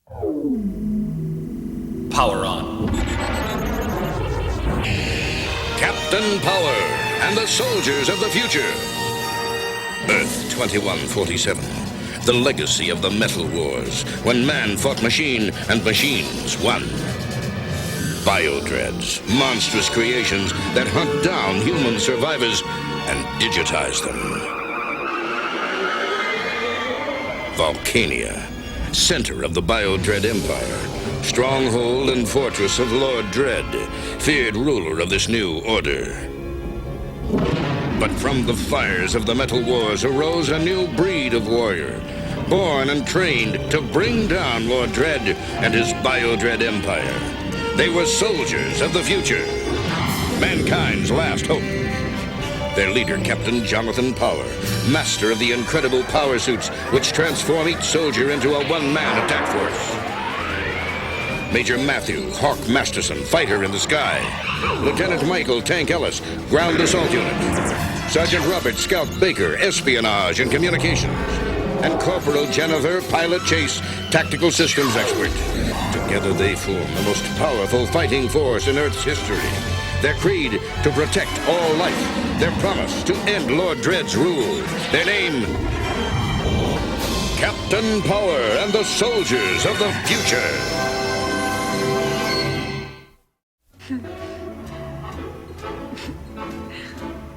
Power on. Captain Power and the soldiers of the future. Earth 2147. The legacy of the Metal Wars, when man fought machine and machines won. Biodreads, monstrous creations that hunt down human survivors and digitize them. Volcania, center of the Biodread Empire, stronghold and fortress of Lord Dread, feared ruler of this new order. But from the fires of the Metal Wars arose a new breed of warrior, born and trained to bring down Lord Dread and his Biodread Empire. They were soldiers of the future, mankind's last hope. Their leader, Captain Jonathan Power, master of the incredible power suits which transform each soldier into a one-man attack force. Major Matthew Hawk Masterson, fighter in the sky. Lieutenant Michael Tank Ellis, ground assault unit. Sergeant Robert Scout Baker, espionage and communications. And Corporal Jennifer, pilot chase, tactical systems expert. Together they form the most powerful fighting force in Earth's history. Their creed, to protect all life. Their promise, to end Lord Dread's rule. Their name, Captain Power and the soldiers of the future.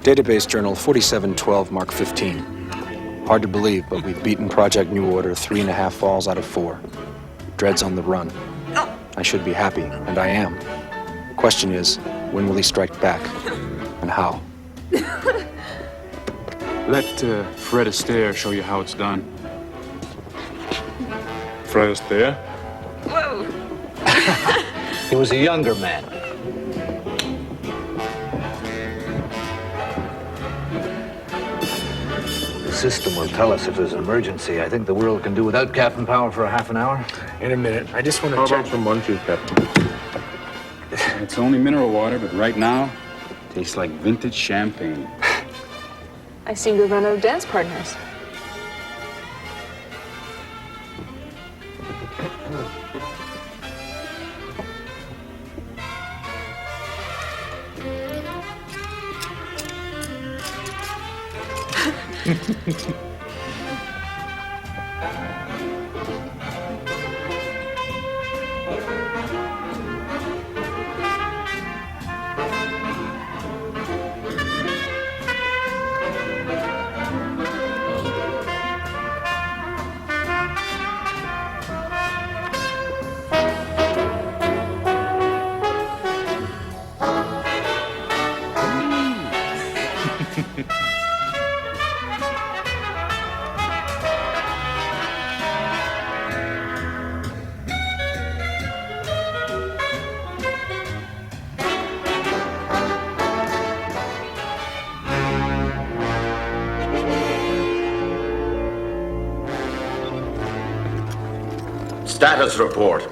Database Journal 4712, Mark 15. Hard to believe, but we've beaten Project New Order 3.5 falls out of 4. Dread's on the run. I should be happy, and I am. The question is, when will he strike back? And how? Let Fred Astaire show you how it's done. Fred Astaire? Whoa! He was a younger man. The system will tell us if there's an emergency. I think the world can do without Captain Power for a half an hour. In a minute. I just want to How check. about some munchies, Captain? It's only mineral water, but right now, it tastes like vintage champagne. I seem to have run out of dance partners. Status report.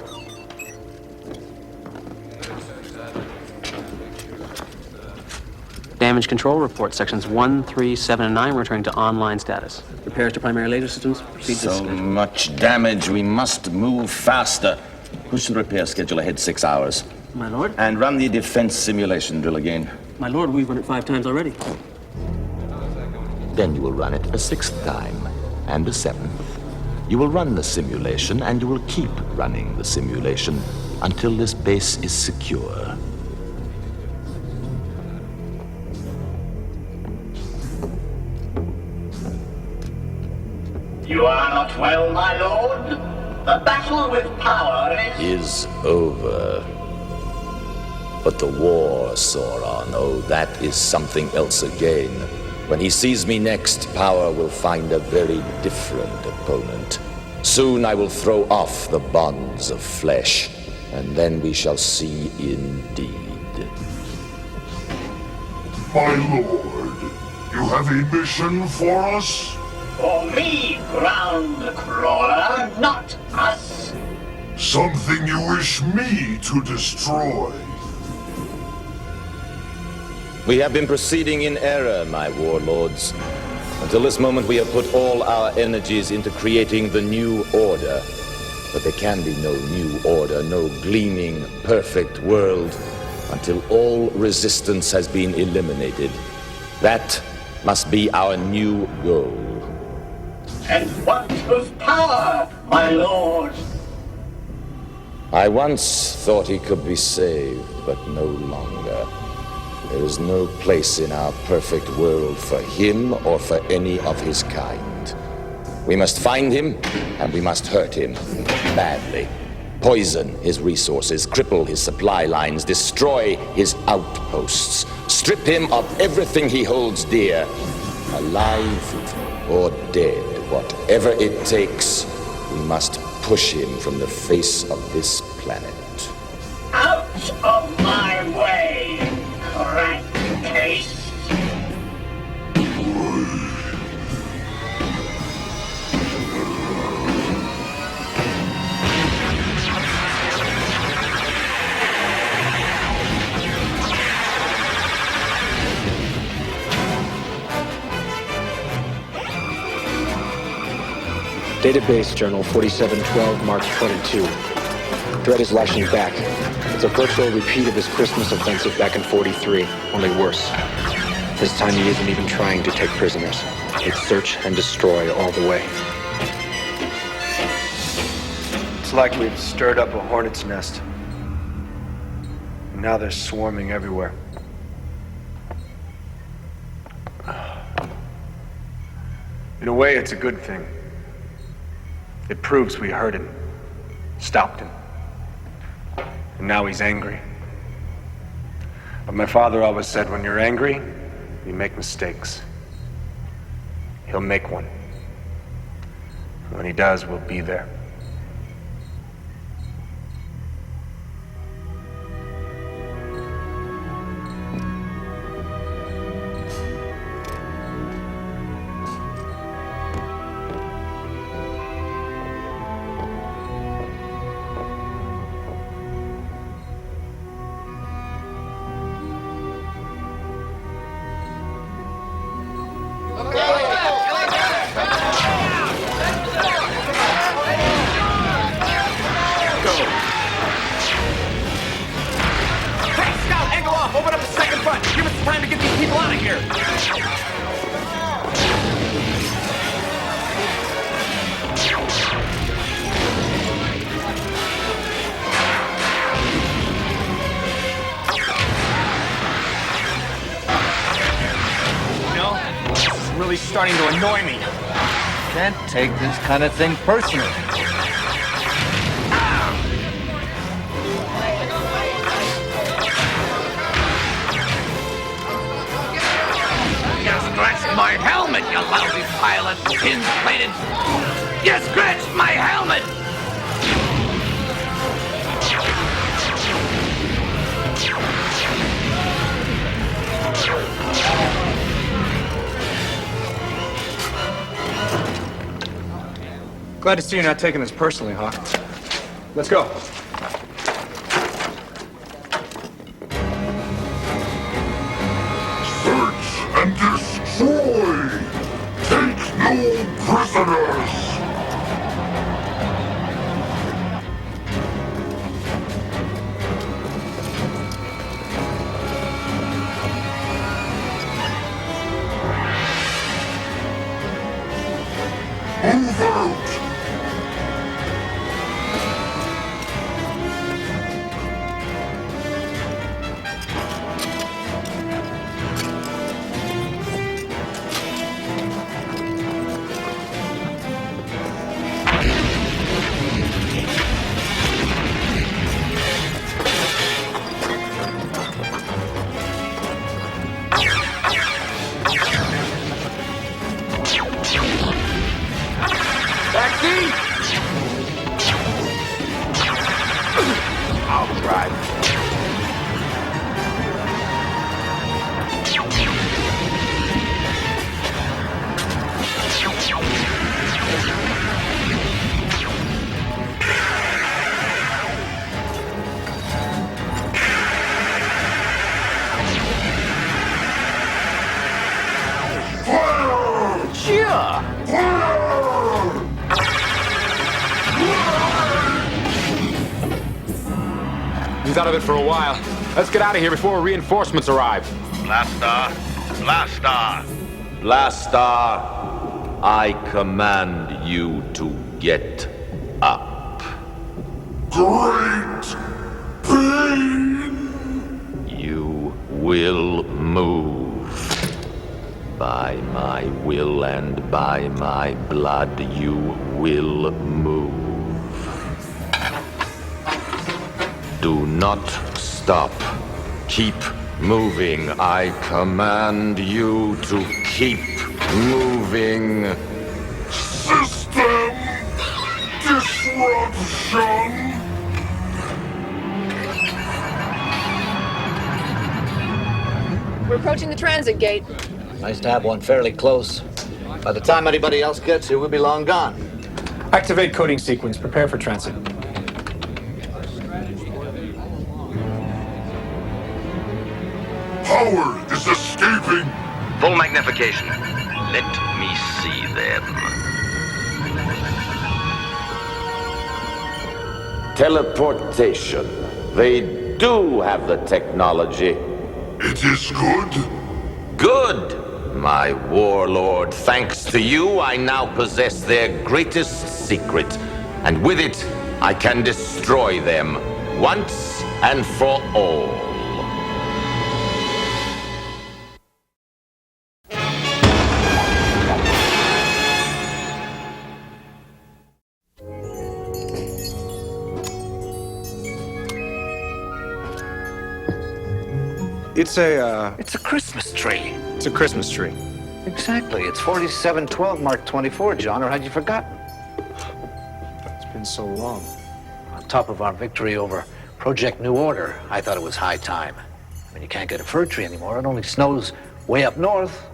Damage control report, sections 1, 3, 7, and 9, returning to online status. Repairs to primary laser systems proceed to So much damage, we must move faster. Push the repair schedule ahead 6 hours. My lord? And run the defense simulation drill again. My lord, we've run it 5 times already. Then you will run it a 6th time, and a 7th. You will run the simulation, and you will keep running the simulation until this base is secure. You are not well, my lord. The battle with power is over. But the war, Sauron, oh, that is something else again. When he sees me next, Power will find a very different opponent. Soon I will throw off the bonds of flesh, and then we shall see indeed. My lord, you have a mission for us? For me, ground crawler, not us. Something you wish me to destroy? We have been proceeding in error, my warlords. Until this moment, we have put all our energies into creating the new order. But there can be no new order, no gleaming, perfect world until all resistance has been eliminated. That must be our new goal. And what of power, my lord? I once thought he could be saved, but no longer. There is no place in our perfect world for him or for any of his kind. We must find him, and we must hurt him badly. Poison his resources, cripple his supply lines, destroy his outposts, strip him of everything he holds dear, alive or dead. Whatever it takes, we must push him from the face of this planet. Out of my way, crack case. Database Journal 4712, Mark 22. Dredd is lashing back. It's a virtual repeat of his Christmas offensive back in 43, only worse. This time he isn't even trying to take prisoners. It's search and destroy all the way. It's like we've stirred up a hornet's nest. And now they're swarming everywhere. In a way, it's a good thing. It proves we heard him, stopped him. And now he's angry. But my father always said, when you're angry, you make mistakes. He'll make one. When he does, we'll be there. Starting to annoy me. Can't take this kind of thing personally. You scratched my helmet, you lousy pile of tin-plated. You scratched my helmet! Glad to see you're not taking this personally, Hawk. Let's go. Search and destroy! Take no prisoners! Move out! Captain's out of it for a while. Let's get out of here before reinforcements arrive. Blaster! Blaster! Blastar, I command you to get up. Great pain! You will move. By my will and by my blood, you will move. Do not stop. Keep moving. I command you to keep moving. System disruption! We're approaching the transit gate. Nice to have one fairly close. By the time anybody else gets here, we'll be long gone. Activate coding sequence. Prepare for transit. Power is escaping! Full magnification. Let me see them. Teleportation. They do have the technology. It is good? Good! My warlord, thanks to you, I now possess their greatest secret. And with it, I can destroy them once and for all. It's a Christmas tree. It's a Christmas tree. Exactly. It's 4712 Mark 24, John, or had you forgotten? It's been so long. On top of our victory over Project New Order, I thought it was high time. I mean, you can't get a fir tree anymore. It only snows way up north.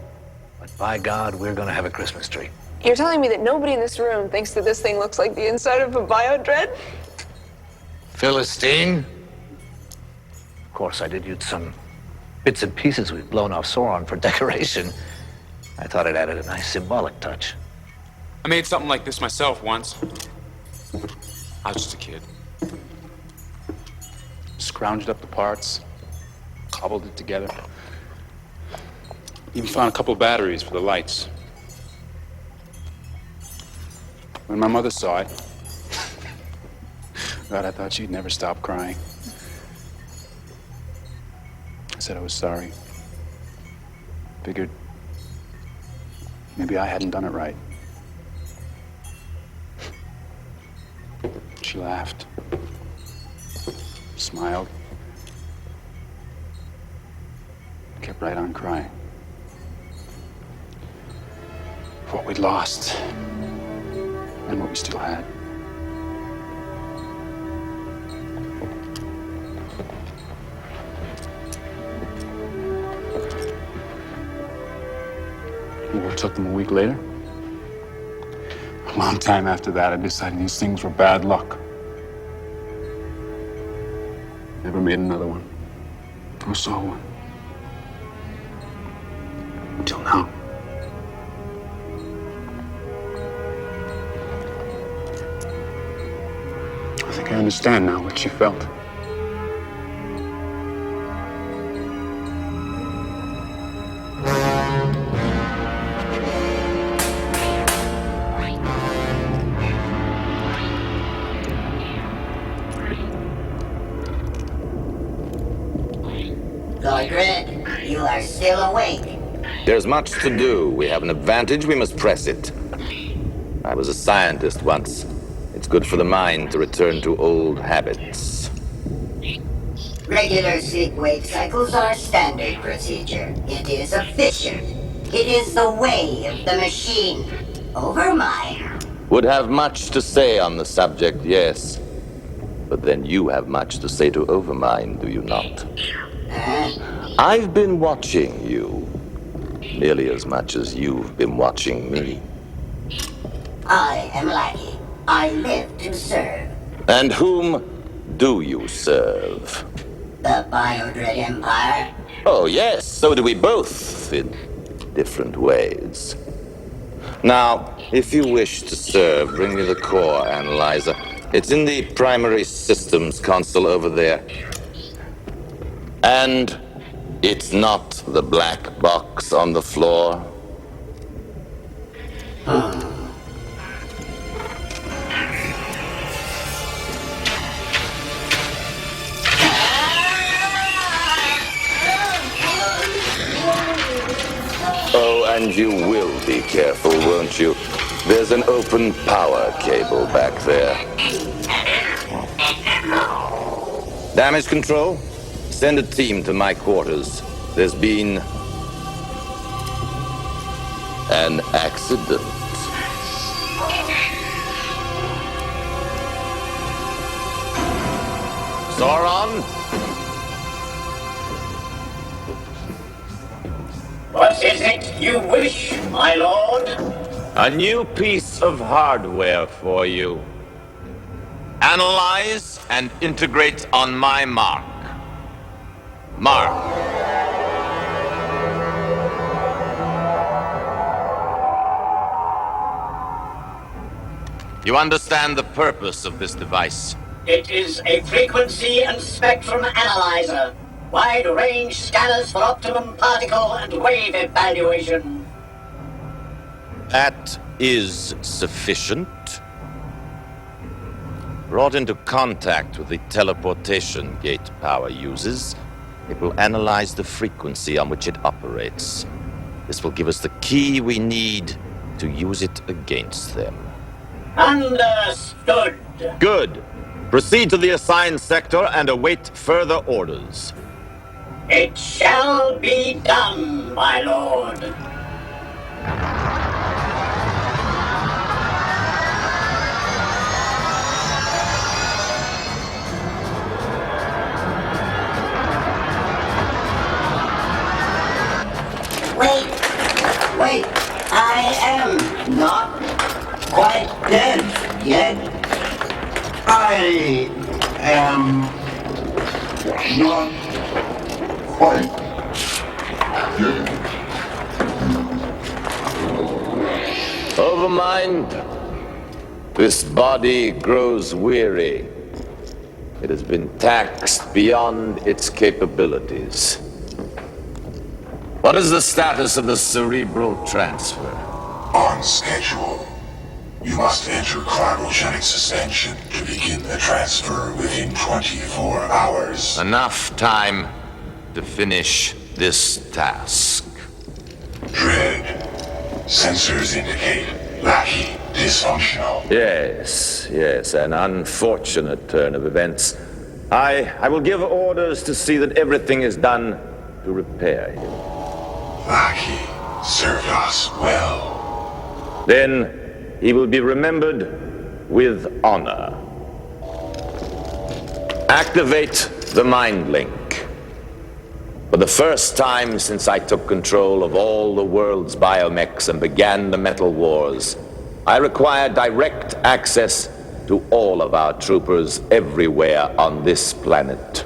But by God, we're going to have a Christmas tree. You're telling me that nobody in this room thinks that this thing looks like the inside of a biodread? Philistine? Of course, I did use some bits and pieces we've blown off Sauron for decoration. I thought it added a nice symbolic touch. I made something like this myself once. I was just a kid. Scrounged up the parts, cobbled it together. Even found a couple of batteries for the lights. When my mother saw it, God, I thought she'd never stop crying. I said I was sorry. Figured maybe I hadn't done it right. She laughed, smiled, kept right on crying. For what we'd lost and what we still had. War took them a week later. A long time after that, I decided these things were bad luck. Never made another one. Or saw one. Until now. I think I understand now what she felt. Lord Red, you are still awake. There's much to do. We have an advantage, we must press it. I was a scientist once. It's good for the mind to return to old habits. Regular sleep-wake cycles are standard procedure. It is efficient. It is the way of the machine. Overmind. Would have much to say on the subject, yes. But then you have much to say to Overmind, do you not? I've been watching you. Nearly as much as you've been watching me. I am lucky. I live to serve. And whom do you serve? The Biodread Empire. Oh, yes, so do we both, in different ways. Now, if you wish to serve, bring me the core analyzer. It's in the primary systems console over there. And it's not the black box on the floor? Oh, and you will be careful, won't you? There's an open power cable back there. Damage control? Send a team to my quarters. There's been an accident. Sauron? What is it you wish, my lord? A new piece of hardware for you. Analyze and integrate on my mark. Mark. You understand the purpose of this device? It is a frequency and spectrum analyzer. Wide-range scanners for optimum particle and wave evaluation. That is sufficient. Brought into contact with the teleportation gate power uses, it will analyze the frequency on which it operates. This will give us the key we need to use it against them. Understood. Good. Proceed to the assigned sector and await further orders. It shall be done, my lord. Wait, I am not quite dead yet. I am not quite dead. Overmind. This body grows weary. It has been taxed beyond its capabilities. What is the status of the cerebral transfer? On schedule. You must enter cryogenic suspension to begin the transfer within 24 hours. Enough time to finish this task. Dread. Sensors indicate lacking dysfunctional. Yes, an unfortunate turn of events. I will give orders to see that everything is done to repair him. Lackey served us well. Then he will be remembered with honor. Activate the mind link. For the first time since I took control of all the world's biomechs and began the Metal Wars, I require direct access to all of our troopers everywhere on this planet.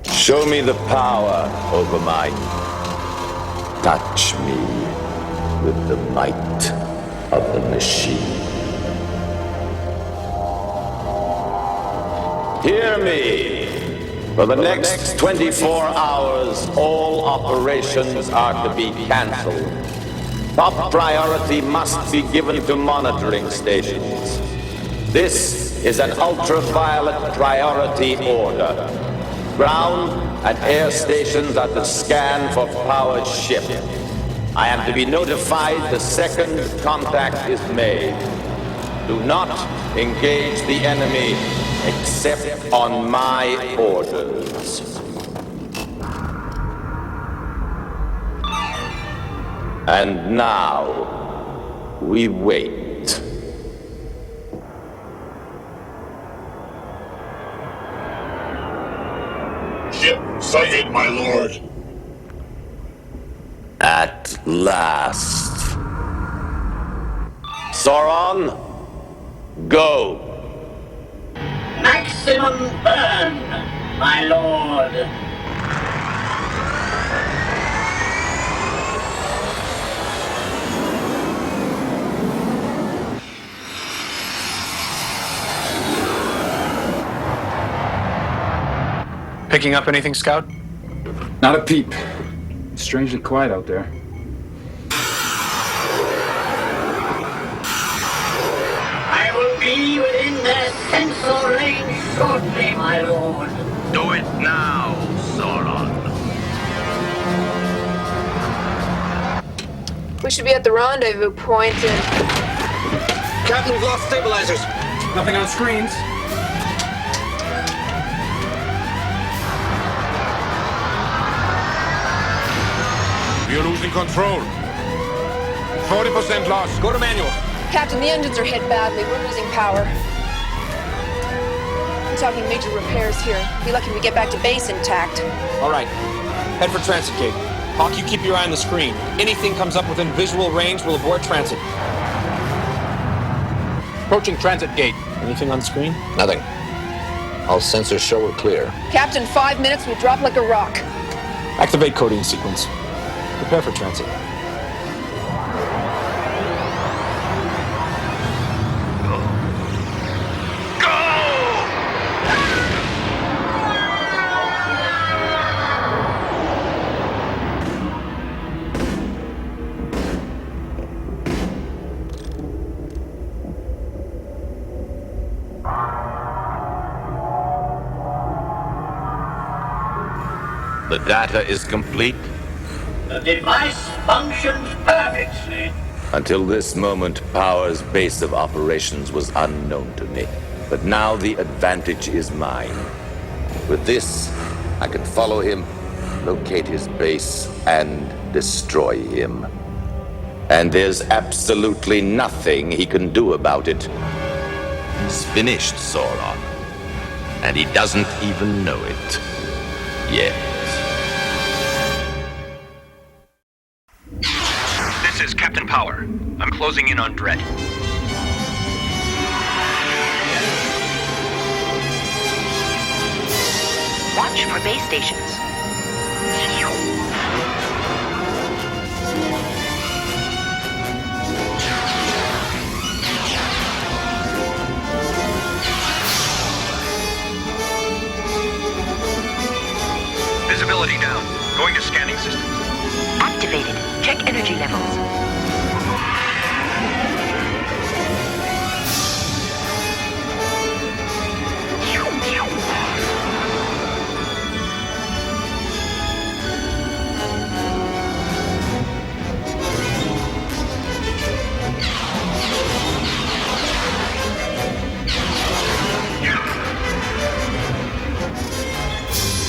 Show me the power over mine. Touch me with the might of the machine. Hear me. For the next 24 hours, all operations are to be canceled. Top priority must be given to monitoring stations. This is an ultraviolet priority order. Ground and air stations are to scan for powered ship. I am to be notified the second contact is made. Do not engage the enemy except on my orders. And now, we wait. Ship sighted, my lord. At last. Sauron, go. Maximum burn, my lord. Picking up anything, Scout? Not a peep. It's strangely quiet out there. I will be within their sensor range shortly, my lord. Do it now, Sauron. We should be at the rendezvous point and... Captain, we've lost stabilizers. Nothing on screens. We are losing control. 40% lost. Go to manual. Captain, the engines are hit badly. We're losing power. I'm talking major repairs here. Be lucky we get back to base intact. All right. Head for transit gate. Hawk, you keep your eye on the screen. Anything comes up within visual range, we'll abort transit. Approaching transit gate. Anything on screen? Nothing. All sensors show we're clear. Captain, 5 minutes, we drop like a rock. Activate coding sequence. Prepare for transit. The data is complete. The device functions perfectly. Until this moment, Power's base of operations was unknown to me. But now the advantage is mine. With this, I can follow him, locate his base, and destroy him. And there's absolutely nothing he can do about it. It's finished, Sauron. And he doesn't even know it. Yet. This is Captain Power. I'm closing in on Dredd. Watch for base stations. Visibility down. Going to scanning systems. Activated. Check energy levels.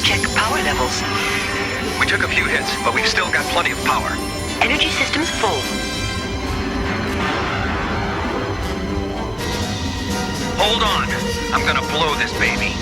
Check power levels. We took a few hits, but we've still got plenty of power. Energy systems full. Hold on. I'm gonna blow this baby.